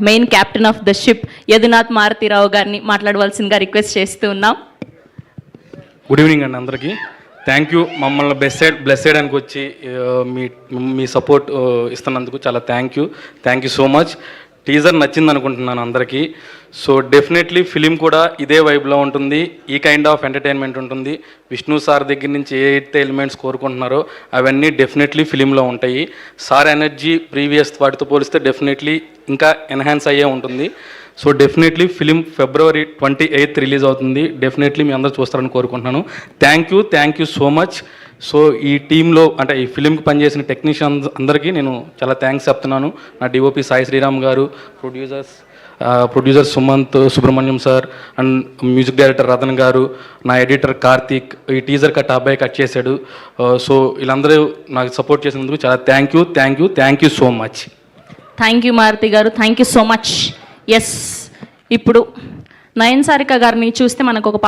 Main captain of the ship Yadunath Marutirao గారిని మాట్లాడవలసిందిగా request చేస్తూ ఉన్నాం. గుడ్ ఈవినింగ్ అండి అందరికీ. థ్యాంక్ యూ మమ్మల్ని బ్లెస్ చేయడానికి వచ్చి మీ సపోర్ట్ ఇస్తున్నందుకు చాలా thank you so much. Teaser నచ్చింది అనుకుంటున్నాను అందరికీ. సో డెఫినెట్లీ ఫిలిం కూడా ఇదే వైబ్లో ఉంటుంది, ఈ కైండ్ ఆఫ్ ఎంటర్టైన్మెంట్ ఉంటుంది. విష్ణు సార్ దగ్గర నుంచి ఏ అయితే ఎలిమెంట్స్ కోరుకుంటున్నారో అవన్నీ డెఫినెట్లీ ఫిలింలో ఉంటాయి. సార్ ఎనర్జీ ప్రీవియస్ వాటితో పోలిస్తే డెఫినెట్లీ ఇంకా ఎన్హాన్స్ అయ్యే ఉంటుంది. So definitely film February 28th release అవుతుంది. డెఫినెట్లీ మీ అందరూ చూస్తారని కోరుకుంటున్నాను. Thank you so much. So ఈ టీంలో అంటే ఈ ఫిలింకి పనిచేసిన టెక్నీషియన్స్ అందరికీ నేను చాలా థ్యాంక్స్ చెప్తున్నాను. నా డిఓపి సాయి శ్రీరామ్ గారు, producer Sumanth Subrahmanyam sir and music director Ratan గారు, నా ఎడిటర్ కార్తీక్, ఈ టీజర్ అబ్బాయి కట్ చేశాడు. సో వీళ్ళందరూ నాకు సపోర్ట్ చేసినందుకు చాలా thank you so much. Thank you Maruti గారు, thank you so much. Yes, ఇప్పుడు నయన్ సారిక గారిని చూస్తే మనకు ఒక